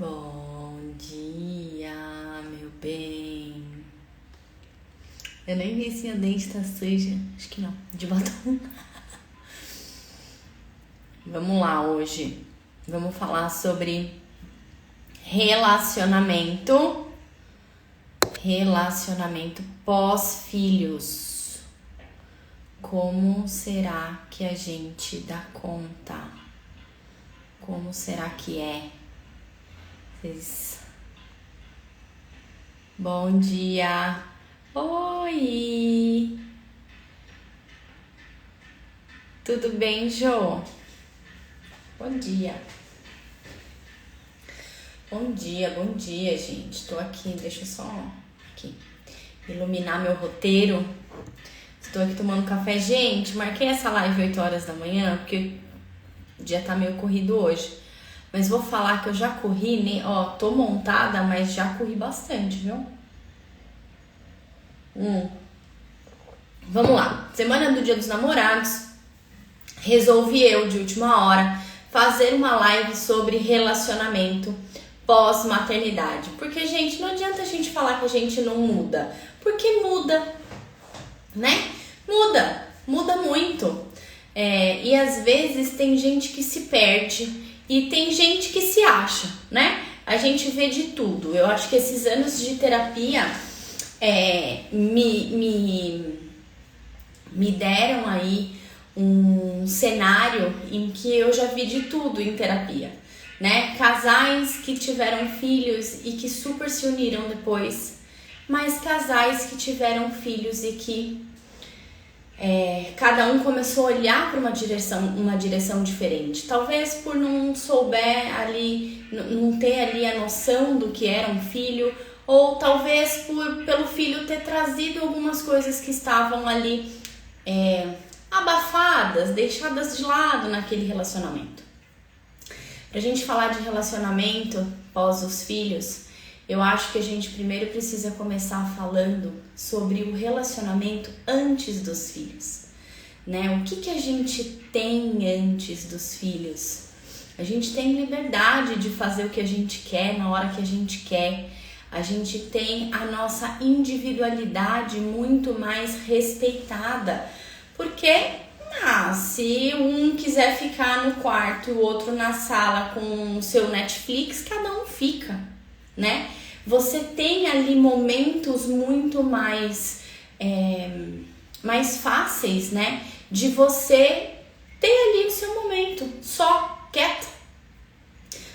Bom dia, meu bem. Eu nem vi se a dente tá suja. Acho que não, de batom. Vamos lá hoje. Vamos falar sobre relacionamento pós-filhos. Como será que a gente dá conta? Como será que é? Bom dia. Oi. Tudo bem, Jô? Bom dia. Bom dia, gente. Tô aqui, deixa eu só aqui iluminar meu roteiro. Estou aqui tomando café. Gente, marquei essa live 8 horas da manhã, porque o dia tá meio corrido hoje. Mas vou falar que eu já corri, né? Ó, tô montada, mas já corri bastante, viu? Vamos lá. Semana do Dia dos Namorados. Resolvi eu, de última hora, fazer uma live sobre relacionamento pós-maternidade. Porque, gente, não adianta a gente falar que a gente não muda. Porque muda, né? Muda muito. E às vezes tem gente que se perde e tem gente que se acha, né? A gente vê de tudo. Eu acho que esses anos de terapia me deram aí um cenário em que eu já vi de tudo em terapia, né? Casais que tiveram filhos e que super se uniram depois, mas casais que tiveram filhos e que cada um começou a olhar para uma direção diferente. Talvez por não souber ali, não ter ali a noção do que era um filho, ou talvez pelo filho ter trazido algumas coisas que estavam ali abafadas, deixadas de lado naquele relacionamento. Pra gente falar de relacionamento pós os filhos, eu acho que a gente primeiro precisa começar falando sobre o relacionamento antes dos filhos, né? O que a gente tem antes dos filhos? A gente tem liberdade de fazer o que a gente quer na hora que a gente quer. A gente tem a nossa individualidade muito mais respeitada. Porque, se um quiser ficar no quarto e o outro na sala com o seu Netflix, cada um fica, né? Você tem ali momentos muito mais fáceis, né? De você ter ali o seu momento, só quieto.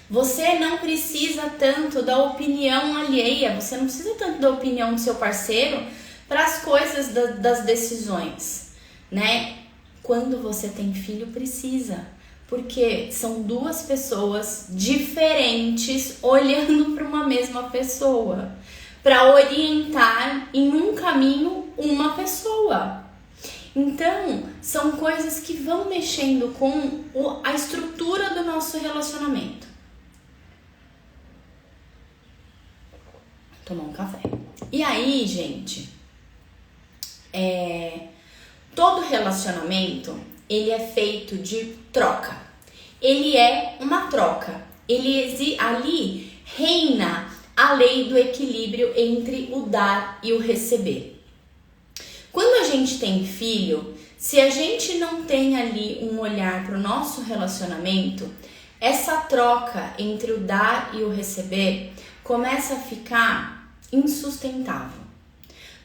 Você não precisa tanto da opinião alheia, você não precisa tanto da opinião do seu parceiro para as coisas das decisões, né? Quando você tem filho, precisa. Porque são duas pessoas diferentes olhando para uma mesma pessoa, para orientar em um caminho uma pessoa. Então, são coisas que vão mexendo com a estrutura do nosso relacionamento. Tomar um café. E aí, gente, todo relacionamento, ele é feito de troca. Ele é uma troca. Ali reina a lei do equilíbrio entre o dar e o receber. Quando a gente tem filho, se a gente não tem ali um olhar para o nosso relacionamento, essa troca entre o dar e o receber começa a ficar insustentável.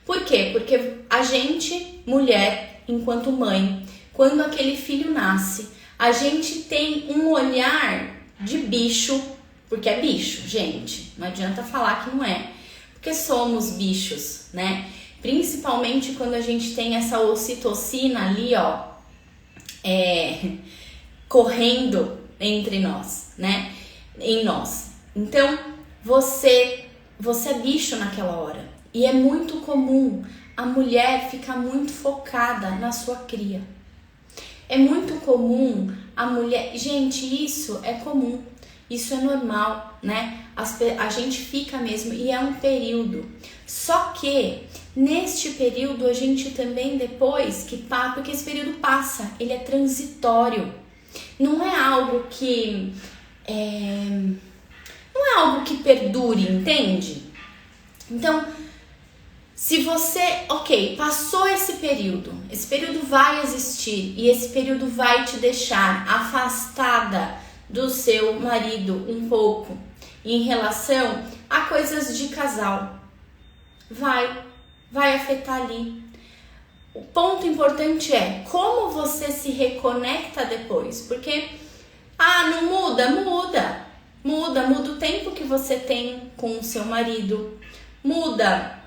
Por quê? Porque a gente, mulher, enquanto mãe, quando aquele filho nasce, a gente tem um olhar de bicho, porque é bicho, gente. Não adianta falar que não é, porque somos bichos, né? Principalmente quando a gente tem essa ocitocina ali, correndo entre nós, né? Em nós. Então, você é bicho naquela hora. E é muito comum a mulher ficar muito focada na sua cria. É muito comum a mulher... Gente, isso é comum. Isso é normal, né? A gente fica mesmo e é um período. Só que neste período a gente também depois porque esse período passa, ele é transitório. Não é algo que... não é algo que perdure, entende? Então, se você, ok, passou esse período vai existir e esse período vai te deixar afastada do seu marido um pouco em relação a coisas de casal. Vai afetar ali. O ponto importante é como você se reconecta depois, porque não muda o tempo que você tem com o seu marido, muda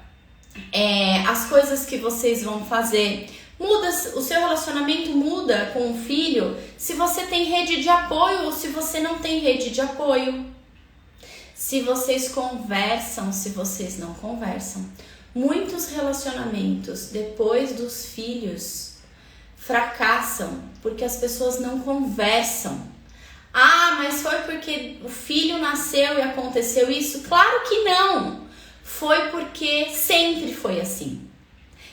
as coisas que vocês vão fazer, muda o seu relacionamento, muda com o filho, se você tem rede de apoio ou se você não tem rede de apoio, se vocês conversam, se vocês não conversam. Muitos relacionamentos depois dos filhos fracassam porque as pessoas não conversam. Mas foi porque o filho nasceu e aconteceu isso? Claro que não! Foi porque sempre foi assim.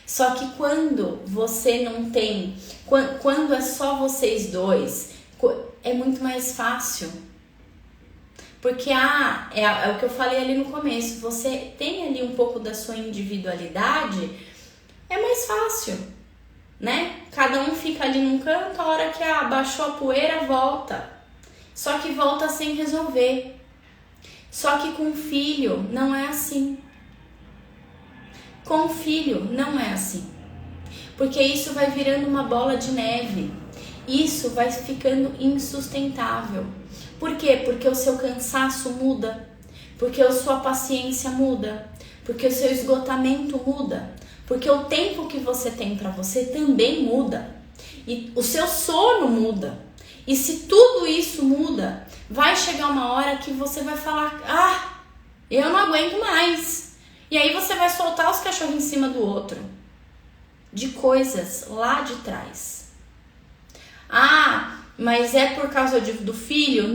Só que quando você não tem, quando é só vocês dois, é muito mais fácil. Porque é o que eu falei ali no começo, você tem ali um pouco da sua individualidade, é mais fácil, né? Cada um fica ali num canto, a hora que baixou a poeira, volta. Só que volta sem resolver. Só que com filho não é assim. Com filho não é assim. Porque isso vai virando uma bola de neve. Isso vai ficando insustentável. Por quê? Porque o seu cansaço muda. Porque a sua paciência muda. Porque o seu esgotamento muda. Porque o tempo que você tem para você também muda. E o seu sono muda. E se tudo isso muda, vai chegar uma hora que você vai falar, eu não aguento mais. E aí você vai soltar os cachorros em cima do outro. De coisas lá de trás. Mas é por causa do filho?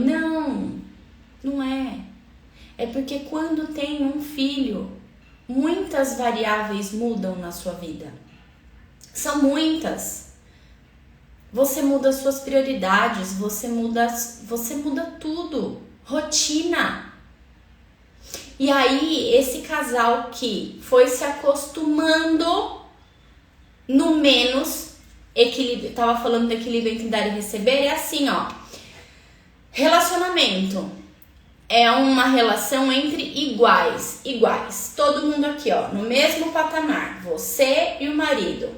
Não é. É porque quando tem um filho, muitas variáveis mudam na sua vida. São muitas. Você muda as suas prioridades, você muda tudo. Rotina. E aí, esse casal que foi se acostumando no menos equilíbrio, tava falando do equilíbrio entre dar e receber, é assim, relacionamento é uma relação entre iguais. Todo mundo aqui, no mesmo patamar, você e o marido.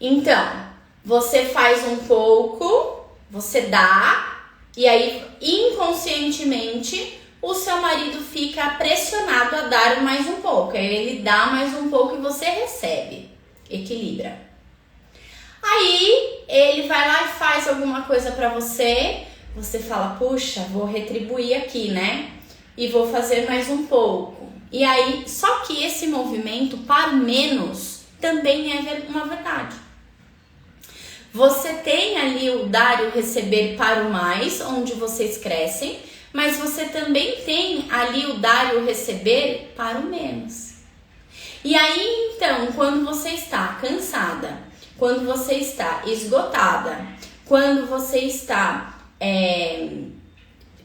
Então, você faz um pouco, você dá, e aí inconscientemente o seu marido fica pressionado a dar mais um pouco. Aí ele dá mais um pouco e você recebe. Equilibra. Aí ele vai lá e faz alguma coisa pra você. Você fala, puxa, vou retribuir aqui, né? E vou fazer mais um pouco. E aí, só que esse movimento para o menos também é uma verdade. Você tem ali o dar e o receber para o mais, onde vocês crescem, mas você também tem ali o dar e o receber para o menos. E aí, então, quando você está cansada, quando você está esgotada, quando você está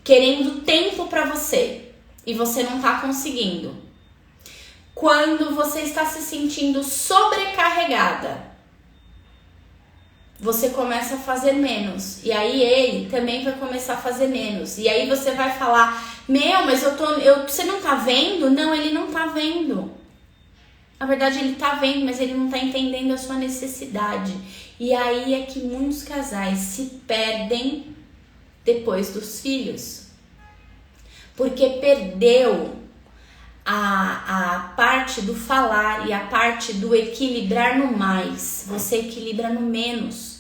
querendo tempo para você e você não está conseguindo, quando você está se sentindo sobrecarregada, você começa a fazer menos. E aí ele também vai começar a fazer menos. E aí você vai falar, mas você não tá vendo? Não, ele não tá vendo. Na verdade, ele tá vendo, mas ele não tá entendendo a sua necessidade. E aí é que muitos casais se perdem depois dos filhos. Porque perdeu a parte do falar e a parte do equilibrar no mais. Você equilibra no menos.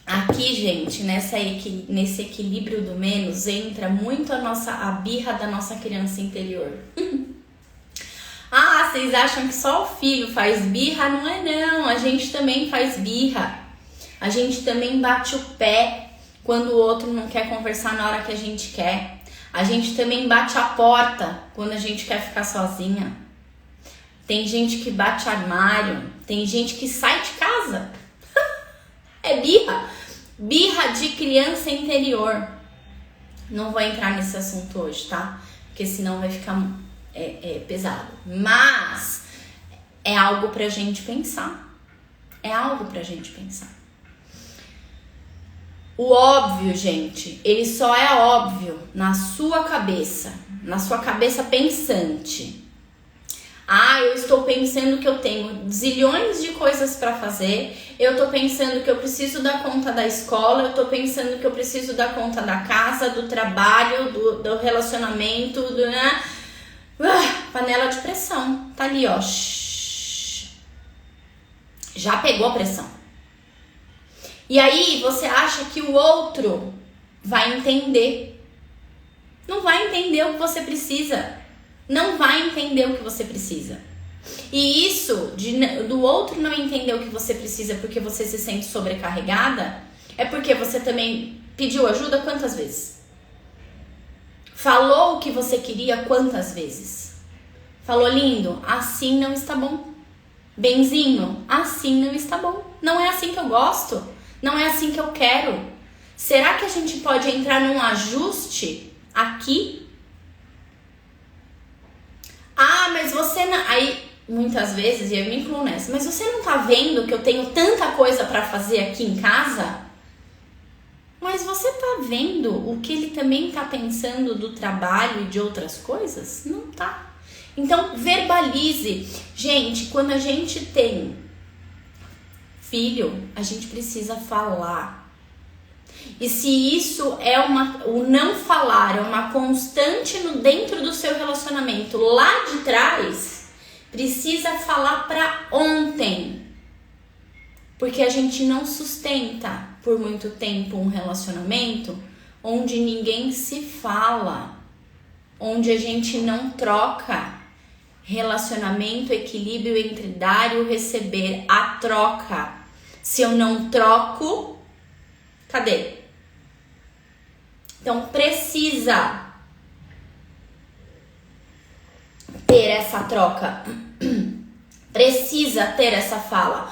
Aqui, gente, nesse equilíbrio do menos, entra muito a birra da nossa criança interior. Vocês acham que só o filho faz birra? Não é não, a gente também faz birra. A gente também bate o pé quando o outro não quer conversar na hora que a gente quer. A gente também bate a porta quando a gente quer ficar sozinha. Tem gente que bate armário, tem gente que sai de casa. É birra. Birra de criança interior. Não vou entrar nesse assunto hoje, tá? Porque senão vai ficar pesado. Mas é algo pra gente pensar. É algo pra gente pensar. O óbvio, gente, ele só é óbvio na sua cabeça pensante. Eu estou pensando que eu tenho zilhões de coisas para fazer, eu tô pensando que eu preciso dar conta da escola, eu tô pensando que eu preciso dar conta da casa, do trabalho, do relacionamento, panela de pressão, tá ali, ó. Já pegou a pressão. E aí você acha que o outro vai entender. Não vai entender o que você precisa. Não vai entender o que você precisa. E isso do outro não entender o que você precisa porque você se sente sobrecarregada, é porque você também pediu ajuda quantas vezes? Falou o que você queria quantas vezes? Falou, lindo, assim não está bom. Benzinho, assim não está bom. Não é assim que eu gosto. Não é assim que eu quero. Será que a gente pode entrar num ajuste aqui? Mas você não... Aí, muitas vezes, e eu me incluo nessa, mas você não tá vendo que eu tenho tanta coisa pra fazer aqui em casa? Mas você tá vendo o que ele também tá pensando do trabalho e de outras coisas? Não tá. Então, verbalize. Gente, quando a gente tem filho, a gente precisa falar. E se isso o não falar é uma constante dentro do seu relacionamento lá de trás, precisa falar para ontem. Porque a gente não sustenta por muito tempo um relacionamento onde ninguém se fala, onde a gente não troca. Relacionamento, equilíbrio entre dar e o receber, a troca. Se eu não troco, cadê? Então precisa ter essa troca. Precisa ter essa fala.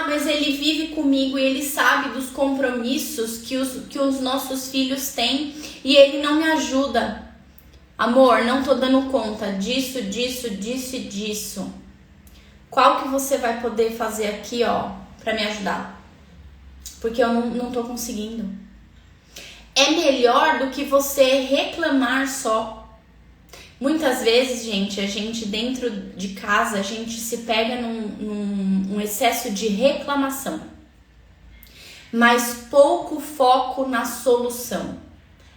Mas ele vive comigo e ele sabe dos compromissos que os nossos filhos têm e ele não me ajuda. Amor, não tô dando conta disso e disso. Qual que você vai poder fazer aqui, ó, pra me ajudar? Porque eu não tô conseguindo. É melhor do que você reclamar só. Muitas vezes, gente, a gente dentro de casa, a gente se pega num excesso de reclamação. Mas pouco foco na solução.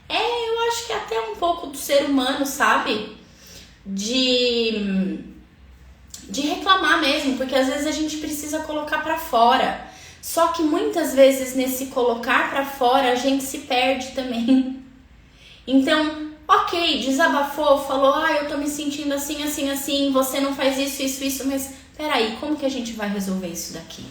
Eu acho que é até um pouco do ser humano, sabe? De reclamar mesmo, porque às vezes a gente precisa colocar pra fora. Só que muitas vezes nesse colocar pra fora a gente se perde também. Então, ok, desabafou, falou, eu tô me sentindo assim, você não faz isso, mas peraí, como que a gente vai resolver isso daqui?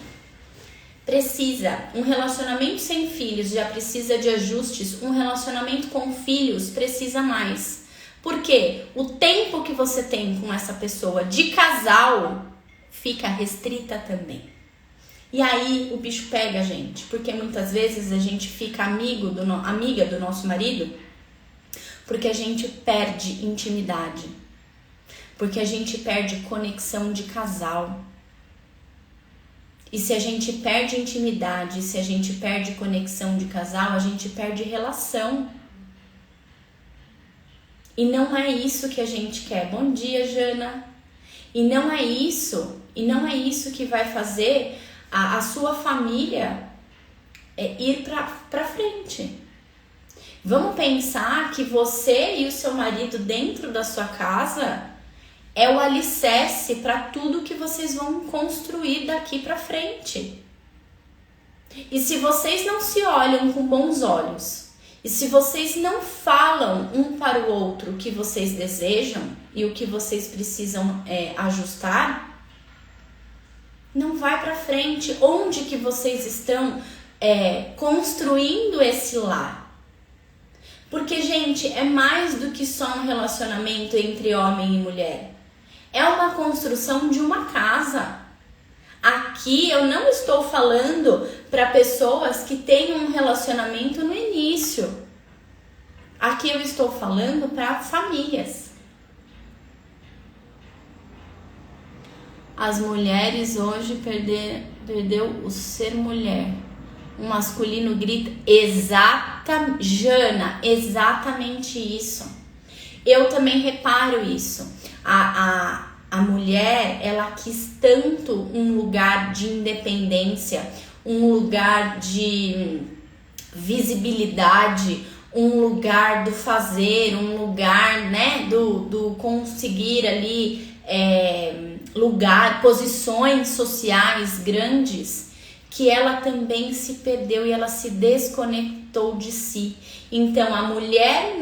Precisa. Um relacionamento sem filhos já precisa de ajustes, um relacionamento com filhos precisa mais. Por quê? O tempo que você tem com essa pessoa de casal fica restrita também. E aí o bicho pega, gente, porque muitas vezes a gente fica amiga do nosso marido porque a gente perde intimidade, porque a gente perde conexão de casal. E se a gente perde intimidade, se a gente perde conexão de casal, a gente perde relação. E não é isso que a gente quer. Bom dia, Jana. E não é isso que vai fazer a sua família ir pra frente. Vamos pensar que você e o seu marido dentro da sua casa é o alicerce para tudo que vocês vão construir daqui para frente. E se vocês não se olham com bons olhos, e se vocês não falam um para o outro o que vocês desejam e o que vocês precisam ajustar, não vai para frente. Onde que vocês estão construindo esse lar? Porque, gente, é mais do que só um relacionamento entre homem e mulher. É uma construção de uma casa. Aqui eu não estou falando para pessoas que têm um relacionamento no início. Aqui eu estou falando para famílias. As mulheres hoje perdeu o ser mulher. O masculino grita. Jana, exatamente isso. Eu também reparo isso. A mulher, ela quis tanto um lugar de independência, um lugar de visibilidade, um lugar do fazer, um lugar, né, do conseguir ali posições sociais grandes, que ela também se perdeu e ela se desconectou de si. Então a mulher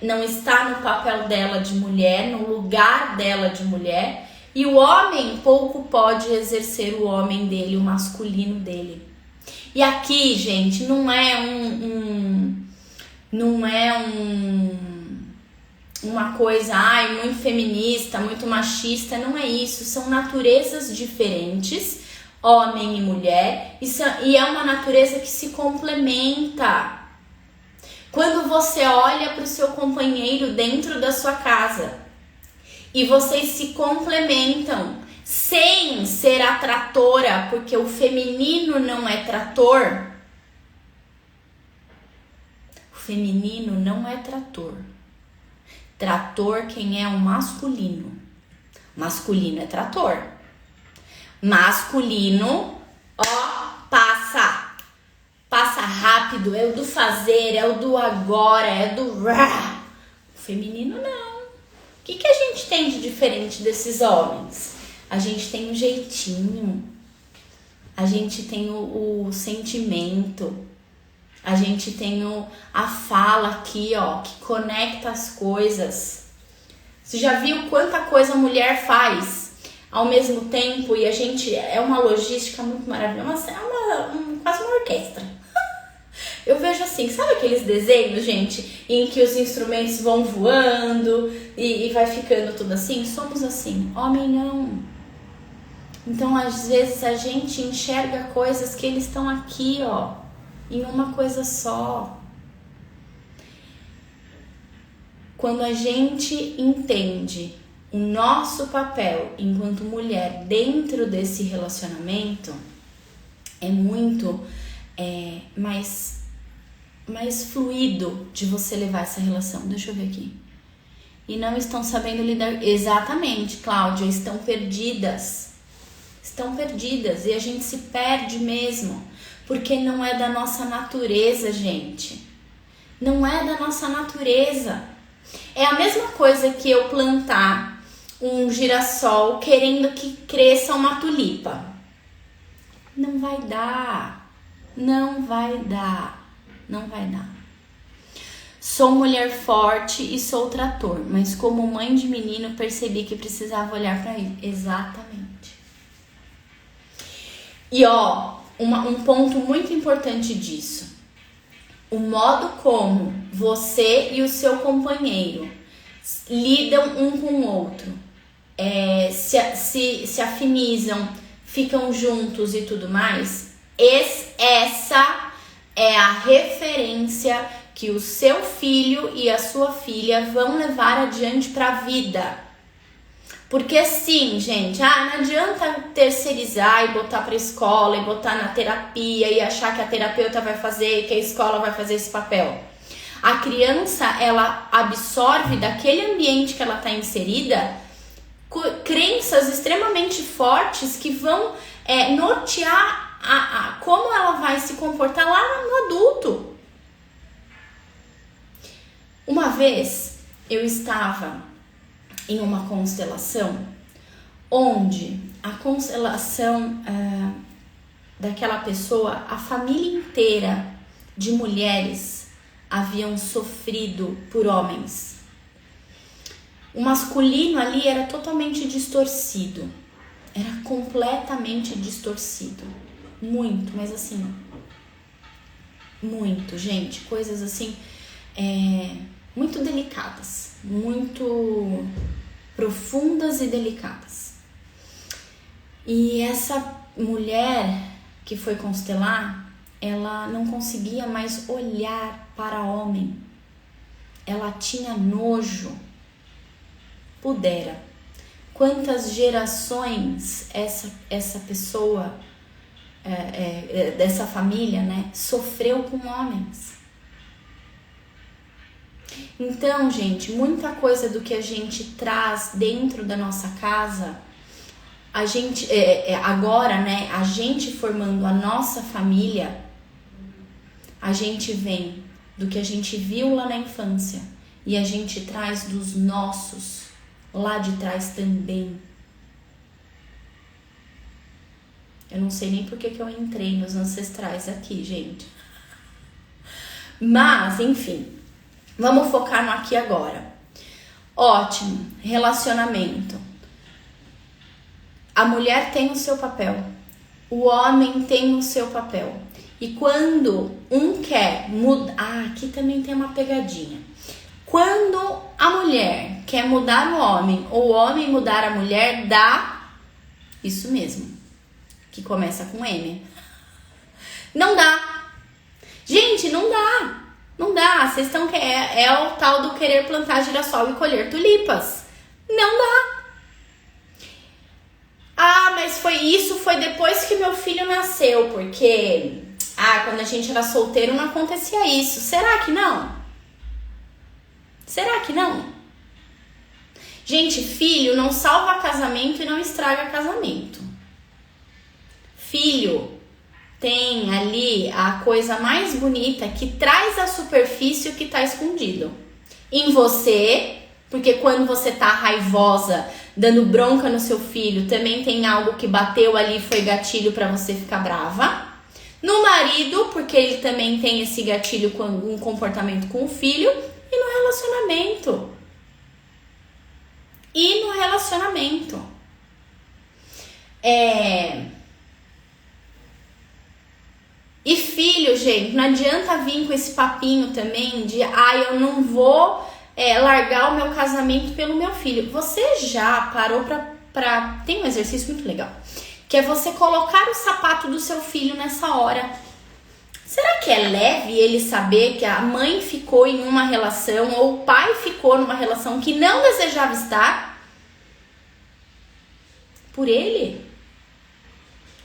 não está no papel dela de mulher, no lugar dela de mulher, e o homem pouco pode exercer o homem dele, o masculino dele. E aqui, gente, não é uma coisa muito feminista, muito machista, não é isso. São naturezas diferentes, homem e mulher, e é uma natureza que se complementa. Quando você olha para o seu companheiro dentro da sua casa e vocês se complementam sem ser atratora, porque o feminino não é trator. O feminino não é trator. Trator quem é o masculino. Masculino é trator. Masculino, passa rápido, é o do fazer, é o do agora, é do rá. O feminino não. O que a gente tem de diferente desses homens? A gente tem um jeitinho, a gente tem o sentimento, a gente tem a fala aqui, que conecta as coisas. Você já viu quanta coisa a mulher faz ao mesmo tempo? E a gente, é uma logística muito maravilhosa, quase uma orquestra. Eu vejo assim, sabe aqueles desenhos, gente, em que os instrumentos vão voando e vai ficando tudo assim? Somos assim, homem não. Então, às vezes, a gente enxerga coisas que eles estão aqui, em uma coisa só. Quando a gente entende o nosso papel enquanto mulher dentro desse relacionamento, é muito mais fluido de você levar essa relação. Deixa eu ver aqui. E não estão sabendo lidar. Exatamente, Cláudia, estão perdidas. Estão perdidas e a gente se perde mesmo, porque não é da nossa natureza, gente. Não é da nossa natureza. É a mesma coisa que eu plantar um girassol querendo que cresça uma tulipa. Não vai dar. Não vai dar. Não vai dar. Sou mulher forte e sou trator, mas como mãe de menino percebi que precisava olhar para ele. Exatamente. E um ponto muito importante disso. O modo como você e o seu companheiro lidam um com o outro, se afinizam, ficam juntos e tudo mais, essa é a referência que o seu filho e a sua filha vão levar adiante para a vida. Porque sim, gente, não adianta terceirizar e botar para escola e botar na terapia e achar que a terapeuta vai fazer, que a escola vai fazer esse papel. A criança, ela absorve daquele ambiente que ela está inserida crenças extremamente fortes que vão nortear como ela vai se comportar lá no adulto. Uma vez eu estava em uma constelação onde a constelação daquela pessoa, a família inteira de mulheres haviam sofrido por homens. O masculino ali era totalmente distorcido, era completamente distorcido, muito, mas assim, muito, gente, coisas assim, muito delicadas, muito profundas e delicadas. E essa mulher que foi constelar, ela não conseguia mais olhar para homem. Ela tinha nojo. Pudera. Quantas gerações essa pessoa, dessa família, né, sofreu com homens. Então, gente, muita coisa do que a gente traz dentro da nossa casa, a gente, agora, né, a gente formando a nossa família, a gente vem do que a gente viu lá na infância e a gente traz dos nossos lá de trás também. Eu não sei nem por que eu entrei nos ancestrais aqui, gente. Mas, enfim, vamos focar no aqui e agora. Ótimo, relacionamento. A mulher tem o seu papel, o homem tem o seu papel. E quando um quer mudar, aqui também tem uma pegadinha. Quando a mulher quer mudar o homem ou o homem mudar a mulher, dá isso mesmo, que começa com M. Não dá. Gente, não dá. Não dá. Vocês estão é o tal do querer plantar girassol e colher tulipas. Não dá. Ah, mas foi depois que meu filho nasceu, porque quando a gente era solteiro não acontecia isso. Será que não? Será que não? Gente, filho não salva casamento e não estraga casamento. Filho tem ali a coisa mais bonita que traz à superfície o que tá escondido em você, porque quando você tá raivosa, dando bronca no seu filho, também tem algo que bateu ali, foi gatilho pra você ficar brava. No marido, porque ele também tem esse gatilho com um comportamento com o filho. E no relacionamento. E filho, gente, não adianta vir com esse papinho também de eu não vou largar o meu casamento pelo meu filho. Você já parou pra... Tem um exercício muito legal, que é você colocar o sapato do seu filho nessa hora. Será que é leve ele saber que a mãe ficou em uma relação ou o pai ficou numa relação que não desejava estar? Por ele?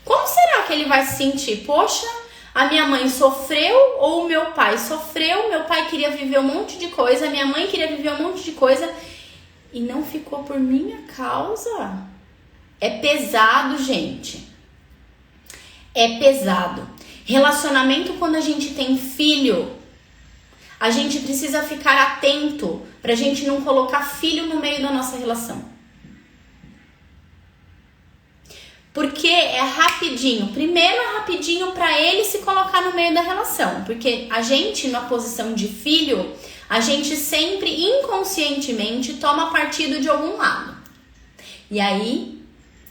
Como será que ele vai se sentir? Poxa, a minha mãe sofreu ou o meu pai sofreu, meu pai queria viver um monte de coisa, a minha mãe queria viver um monte de coisa e não ficou por minha causa? É pesado, gente. É pesado. Relacionamento, quando a gente tem filho, a gente precisa ficar atento pra gente não colocar filho no meio da nossa relação. Porque é rapidinho. Primeiro é rapidinho pra ele se colocar no meio da relação. Porque a gente, na posição de filho, a gente sempre inconscientemente toma partido de algum lado. E aí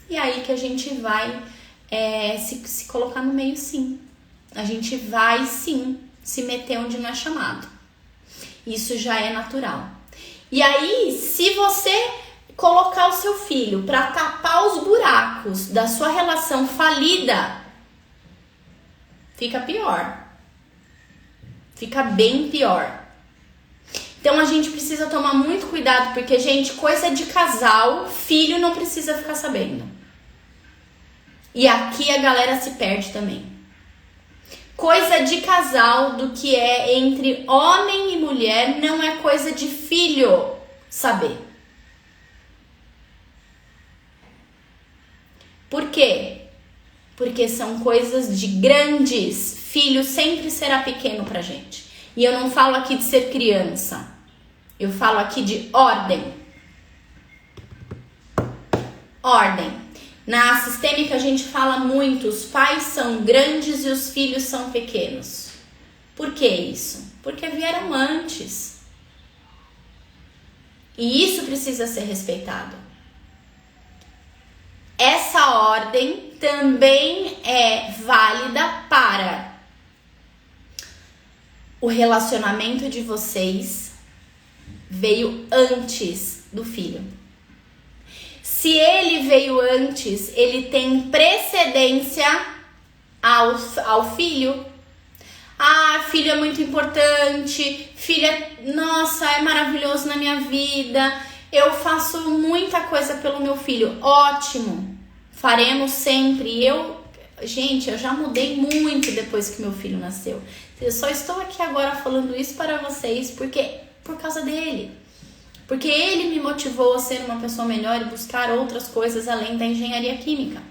que a gente vai se colocar no meio, sim. A gente vai, sim, se meter onde não é chamado. Isso já é natural. E aí, se você colocar o seu filho para tapar os buracos da sua relação falida, fica pior. Fica bem pior. Então, a gente precisa tomar muito cuidado, porque, gente, coisa de casal, filho não precisa ficar sabendo. E aqui a galera se perde também. Coisa de casal, do que é entre homem e mulher, não é coisa de filho saber. Por quê? Porque são coisas de grandes. Filho sempre será pequeno pra gente. E eu não falo aqui de ser criança. Eu falo aqui de ordem. Ordem. Na sistêmica a gente fala muito, os pais são grandes e os filhos são pequenos. Por que isso? Porque vieram antes. E isso precisa ser respeitado. Essa ordem também é válida para o relacionamento de vocês veio antes do filho. Se ele veio antes, ele tem precedência ao filho. Ah, filho é muito importante, filho nossa, é maravilhoso na minha vida, eu faço muita coisa pelo meu filho. Ótimo, faremos sempre. Gente, eu já mudei muito depois que meu filho nasceu. Eu só estou aqui agora falando isso para vocês por causa dele. Porque ele me motivou a ser uma pessoa melhor e buscar outras coisas além da engenharia química.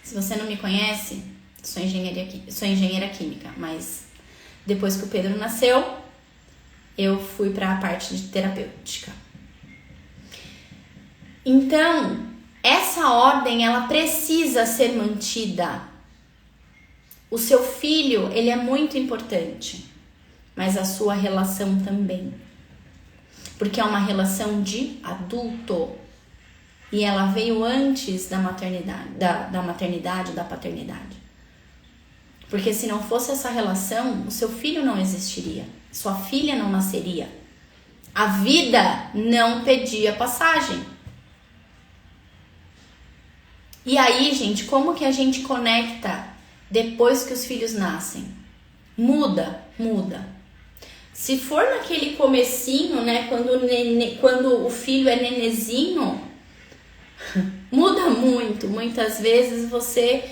Se você não me conhece, sou engenheira química, mas depois que o Pedro nasceu, eu fui para a parte de terapêutica. Então, essa ordem, ela precisa ser mantida. O seu filho, ele é muito importante, mas a sua relação também. Porque é uma relação de adulto. E ela veio antes da maternidade, da paternidade. Porque se não fosse essa relação, o seu filho não existiria. Sua filha não nasceria. A vida não pedia passagem. E aí, gente, como que a gente conecta depois que os filhos nascem? Muda. Se for naquele comecinho, né, quando o filho é nenezinho, muda muito. Muitas vezes você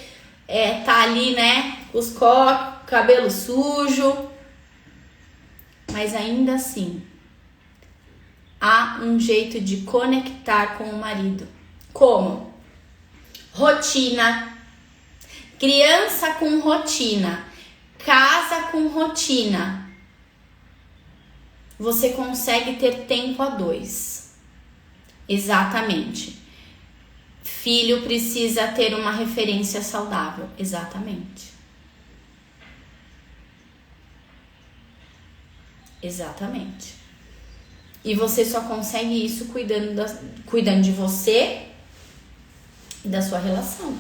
tá ali, né, com os cabelo sujo, mas ainda assim há um jeito de conectar com o marido. Como? Rotina. Criança com rotina, casa com rotina. Você consegue ter tempo a dois. Exatamente. Filho precisa ter uma referência saudável. Exatamente. E você só consegue isso cuidando de você e da sua relação.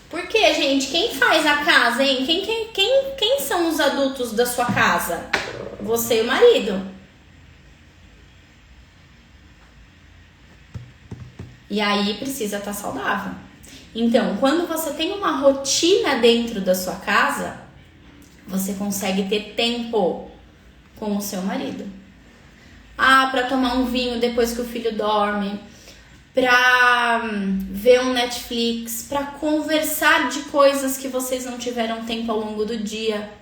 Porque, gente, quem faz a casa, hein? Quem são os adultos da sua casa? Você e o marido. E aí precisa estar saudável. Então, quando você tem uma rotina dentro da sua casa, você consegue ter tempo com o seu marido. Para tomar um vinho depois que o filho dorme, para ver um Netflix, para conversar de coisas que vocês não tiveram tempo ao longo do dia.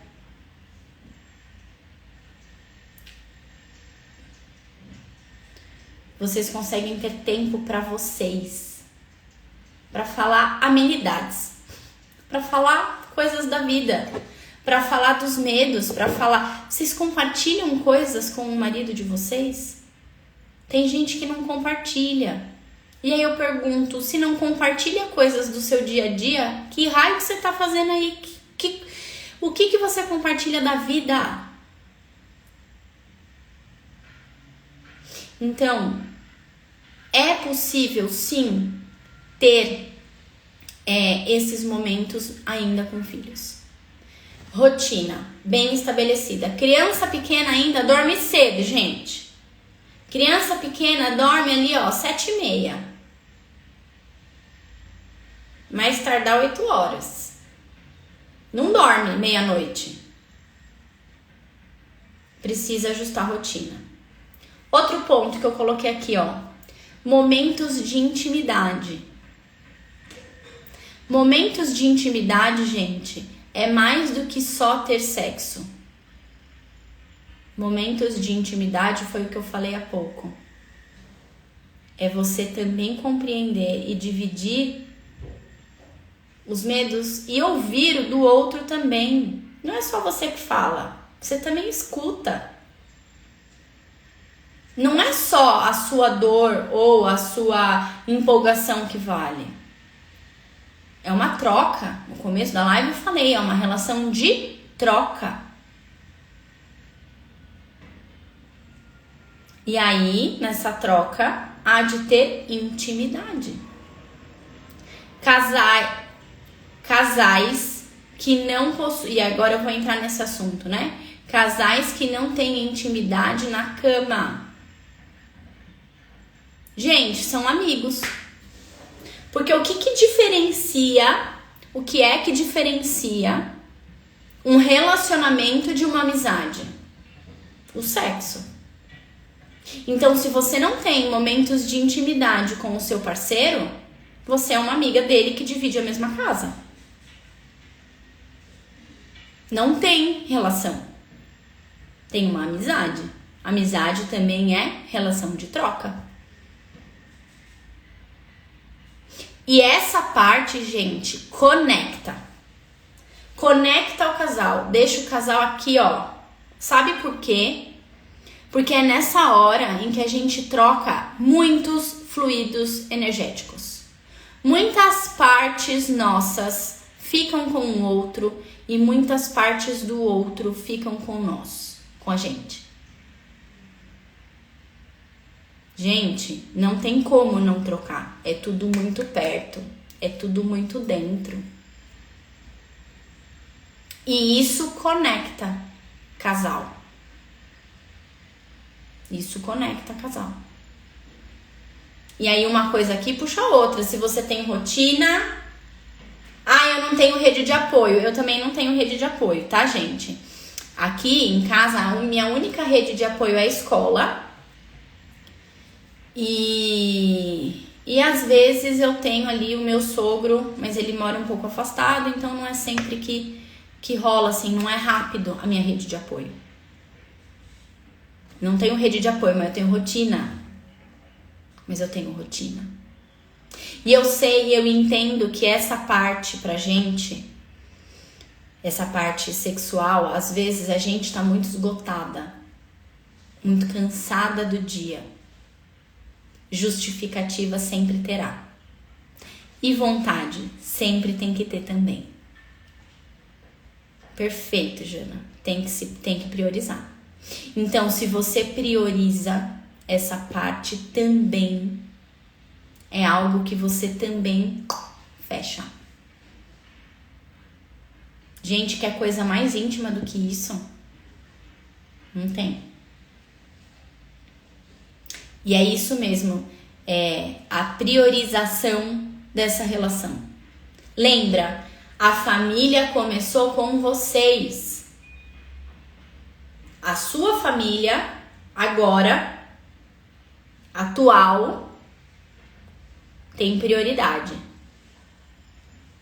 Vocês conseguem ter tempo para vocês, para falar amenidades, para falar coisas da vida, para falar dos medos, para falar... Vocês compartilham coisas com o marido de vocês? Tem gente que não compartilha. E aí eu pergunto, se não compartilha coisas do seu dia a dia, que raio que você tá fazendo aí? O que você compartilha da vida? Então, é possível sim ter esses momentos ainda com filhos. Rotina bem estabelecida. Criança pequena ainda dorme cedo, gente. Criança pequena dorme ali, 7h30. Mais tardar 8 horas. Não dorme meia-noite. Precisa ajustar a rotina. Outro ponto que eu coloquei aqui, momentos de intimidade. Momentos de intimidade, gente, é mais do que só ter sexo. Momentos de intimidade foi o que eu falei há pouco. É você também compreender e dividir os medos e ouvir o do outro também. Não é só você que fala, você também escuta. Não é só a sua dor ou a sua empolgação que vale. É uma troca. No começo da live eu falei, é uma relação de troca. E aí, nessa troca, há de ter intimidade. Casais que não possuem... E agora eu vou entrar nesse assunto, né? Casais que não têm intimidade na cama. Gente, são amigos. Porque o que diferencia, o que é que diferencia um relacionamento de uma amizade? O sexo. Então, se você não tem momentos de intimidade com o seu parceiro, você é uma amiga dele que divide a mesma casa. Não tem relação. Tem uma amizade. Amizade também é relação de troca. E essa parte, gente, conecta. Conecta o casal. Deixa o casal aqui, ó. Sabe por quê? Porque é nessa hora em que a gente troca muitos fluidos energéticos. Muitas partes nossas ficam com o outro e muitas partes do outro ficam com nós, com a gente. Gente, não tem como não trocar. É tudo muito perto, é tudo muito dentro. E isso conecta casal. Isso conecta casal. E aí uma coisa aqui puxa a outra. Se você tem rotina... eu não tenho rede de apoio. Eu também não tenho rede de apoio, tá, gente? Aqui em casa, a minha única rede de apoio é a escola. E às vezes eu tenho ali o meu sogro, mas ele mora um pouco afastado, então não é sempre que rola assim, não é rápido a minha rede de apoio. Não tenho rede de apoio, mas eu tenho rotina. E eu sei e eu entendo que essa parte pra gente, essa parte sexual, às vezes a gente tá muito esgotada, muito cansada do dia. Justificativa sempre terá. E vontade sempre tem que ter também. Perfeito, Jana. Tem que priorizar. Então, se você prioriza essa parte também, é algo que você também fecha. Gente, quer coisa mais íntima do que isso? Não tem. E é isso mesmo, é a priorização dessa relação. Lembra, a família começou com vocês. A sua família, agora, atual, tem prioridade.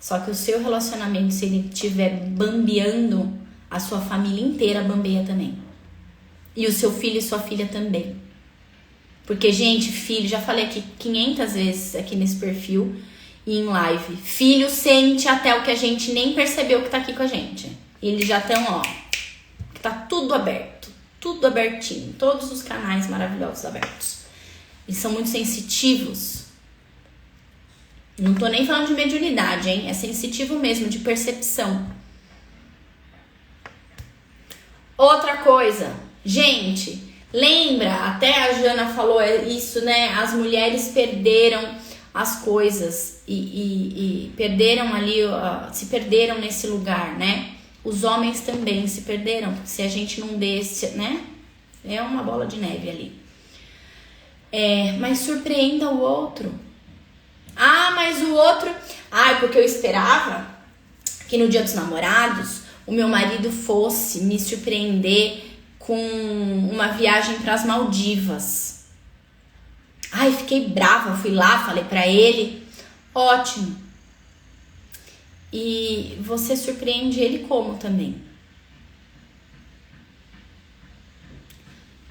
Só que o seu relacionamento, se ele estiver bambeando, a sua família inteira bambeia também. E o seu filho e sua filha também. Porque, gente, filho, já falei aqui 500 vezes aqui nesse perfil e em live. Filho sente até o que a gente nem percebeu que tá aqui com a gente. E eles já estão, ó, que tá tudo aberto. Tudo abertinho. Todos os canais maravilhosos abertos. Eles são muito sensitivos. Não tô nem falando de mediunidade, hein? É sensitivo mesmo, de percepção. Outra coisa. Gente... Lembra, até a Jana falou isso, né? As mulheres perderam as coisas e perderam ali, se perderam nesse lugar, né? Os homens também se perderam, se a gente não desse, né? É uma bola de neve ali. Mas surpreenda o outro. Mas o outro... porque eu esperava que no Dia dos Namorados o meu marido fosse me surpreender com uma viagem para as Maldivas. Fiquei brava, fui lá, falei para ele. Ótimo. E você surpreende ele como também?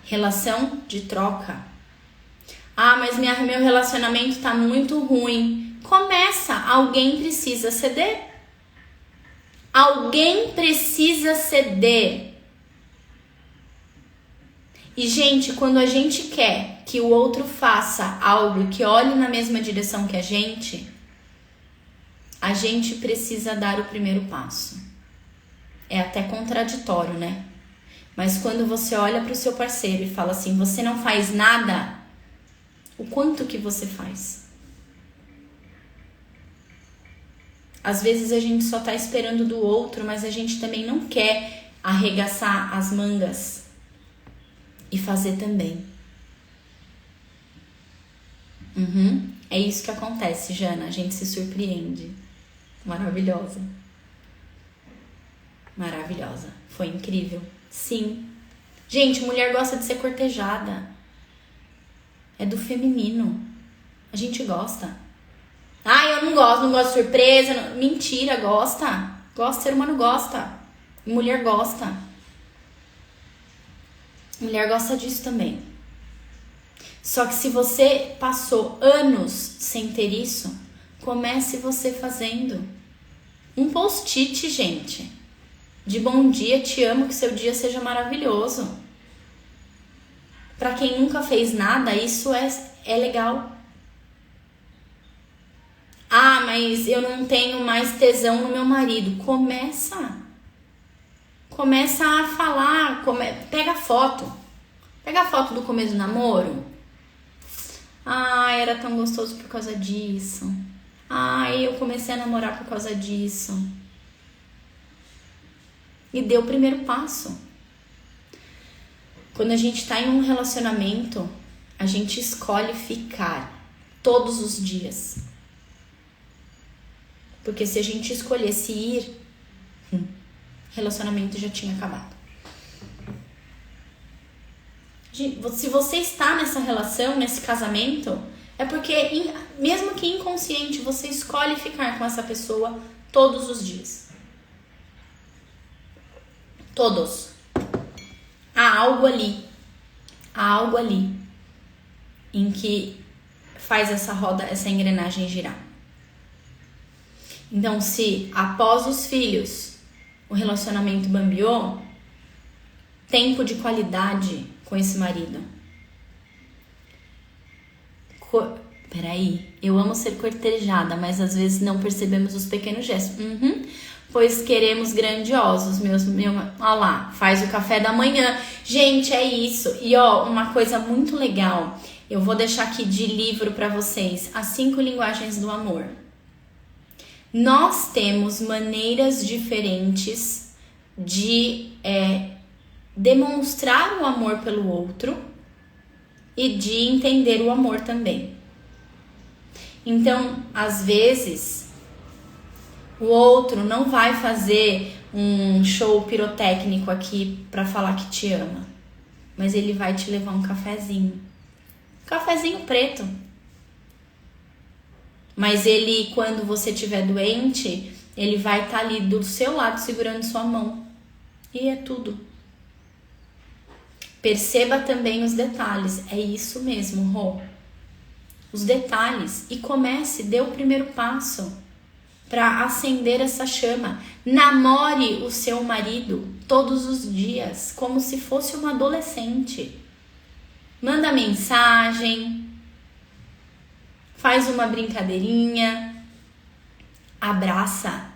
Relação de troca. Mas meu relacionamento tá muito ruim. Começa, alguém precisa ceder. Alguém precisa ceder. E, gente, quando a gente quer que o outro faça algo que olhe na mesma direção que a gente precisa dar o primeiro passo. É até contraditório, né? Mas quando você olha para o seu parceiro e fala assim, você não faz nada, o quanto que você faz? Às vezes a gente só tá esperando do outro, mas a gente também não quer arregaçar as mangas e fazer também. É isso que acontece, Jana. A gente se surpreende. Maravilhosa. Maravilhosa. Foi incrível. Sim. Gente, mulher gosta de ser cortejada. É do feminino. A gente gosta. Ah, eu não gosto de surpresa. Não. Mentira, gosta. Gosta, ser humano gosta. Mulher gosta. Mulher gosta disso também. Só que se você passou anos sem ter isso, comece você fazendo um post-it, gente, de bom dia, te amo, que seu dia seja maravilhoso. Pra quem nunca fez nada, isso é legal. Ah, mas eu não tenho mais tesão no meu marido. Começa a falar, pega a foto. Pega a foto do começo do namoro. Ah, era tão gostoso por causa disso. Ah, eu comecei a namorar por causa disso. E deu o primeiro passo. Quando a gente tá em um relacionamento, a gente escolhe ficar todos os dias. Porque se a gente escolhesse ir, relacionamento já tinha acabado. Se você está nessa relação, nesse casamento, é porque, mesmo que inconsciente, você escolhe ficar com essa pessoa todos os dias. Todos. Há algo ali em que faz essa roda, essa engrenagem girar. Então, se após os filhos o relacionamento bambeou, tempo de qualidade com esse marido. Peraí, eu amo ser cortejada, mas às vezes não percebemos os pequenos gestos. Pois queremos grandiosos, ó lá, faz o café da manhã. Gente, é isso. E ó, uma coisa muito legal, eu vou deixar aqui de livro para vocês, As 5 Linguagens do Amor. Nós temos maneiras diferentes de demonstrar o amor pelo outro e de entender o amor também. Então, às vezes, o outro não vai fazer um show pirotécnico aqui para falar que te ama, mas ele vai te levar um cafezinho. Cafezinho preto. Mas ele, quando você estiver doente, ele vai estar ali do seu lado segurando sua mão. E é tudo. Perceba também os detalhes. É isso mesmo, Rô. Os detalhes. E comece, dê o primeiro passo para acender essa chama. Namore o seu marido todos os dias, como se fosse uma adolescente. Manda mensagem, faz uma brincadeirinha, abraça,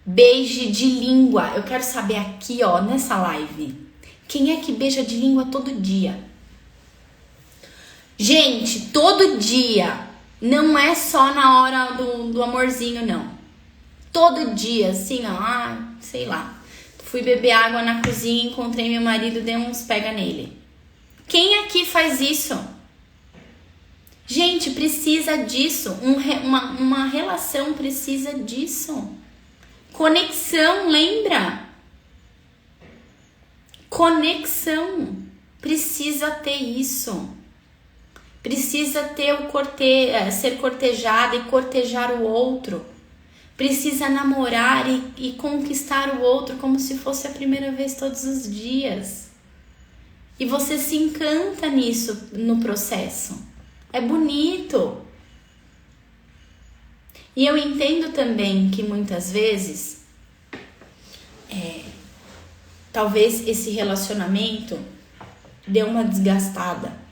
beije de língua. Eu quero saber aqui, ó, nessa live, quem é que beija de língua todo dia? Gente, todo dia. Não é só na hora do amorzinho, não. Todo dia, assim, ó, sei lá. Fui beber água na cozinha, encontrei meu marido, dei uns pega nele. Quem aqui faz isso? Gente, precisa disso. Uma relação precisa disso. Conexão, lembra? Conexão. Precisa ter isso. Precisa ter ser cortejada e cortejar o outro. Precisa namorar e conquistar o outro como se fosse a primeira vez todos os dias. E você se encanta nisso no processo. É bonito. E eu entendo também que muitas vezes, talvez esse relacionamento deu uma desgastada.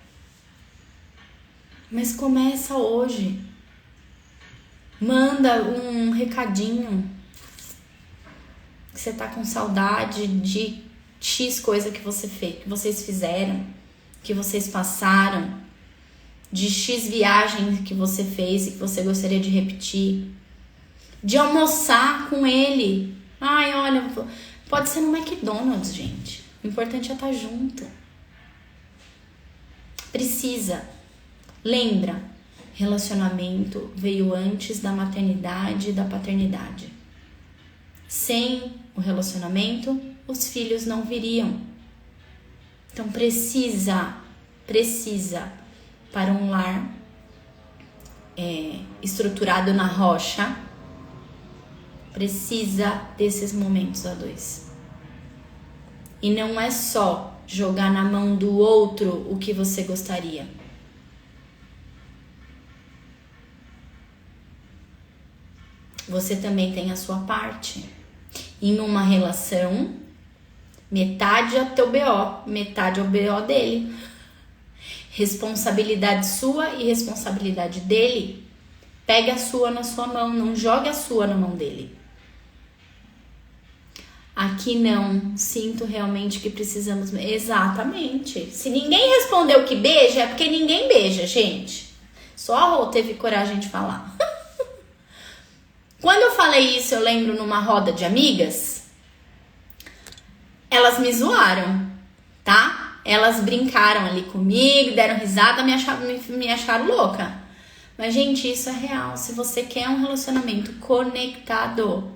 Mas começa hoje. Manda um recadinho. Que você tá com saudade de X coisa que vocês fizeram, que vocês passaram, de X viagem que você fez e que você gostaria de repetir. De almoçar com ele. Ai, olha, pode ser no McDonald's, gente. O importante é estar junto. Precisa. Lembra, Relacionamento veio antes da maternidade e da paternidade. Sem o relacionamento, os filhos não viriam. Então precisa para um lar estruturado na rocha, precisa desses momentos a dois. E não é só jogar na mão do outro o que você gostaria. Você também tem a sua parte. Em uma relação, metade é o teu BO, metade é o BO dele. Responsabilidade sua e responsabilidade dele. Pega a sua na sua mão, não jogue a sua na mão dele. Aqui não, sinto realmente que precisamos... Exatamente. Se ninguém respondeu que beija, é porque ninguém beija, gente. Só a Rô teve coragem de falar. Quando eu falei isso, eu lembro numa roda de amigas, elas me zoaram, tá? Elas brincaram ali comigo, deram risada, me acharam louca. Mas, gente, isso é real. Se você quer um relacionamento conectado,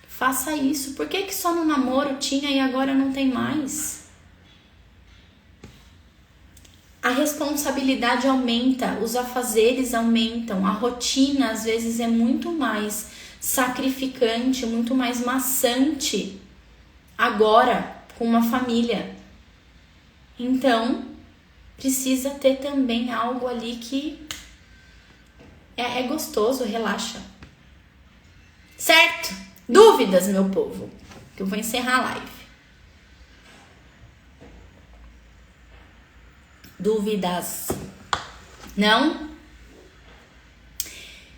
faça isso. Por que só no namoro tinha e agora não tem mais? A responsabilidade aumenta, os afazeres aumentam, a rotina às vezes é muito mais sacrificante, muito mais maçante agora com uma família. Então, precisa ter também algo ali que é gostoso, relaxa. Certo? Dúvidas, meu povo? Que eu vou encerrar a live. Dúvidas? Não?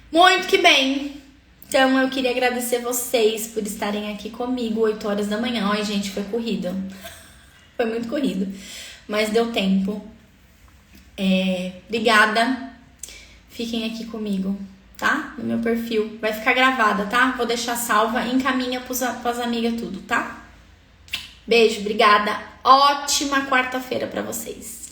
Muito que bem. Então eu queria agradecer vocês por estarem aqui comigo 8 horas da manhã. Ai, gente, foi corrido. Foi muito corrido. Mas deu tempo. Obrigada. Fiquem aqui comigo, tá? No meu perfil. Vai ficar gravada, tá? Vou deixar salva. Encaminha pras amigas tudo, tá? Beijo, obrigada. Ótima quarta-feira pra vocês.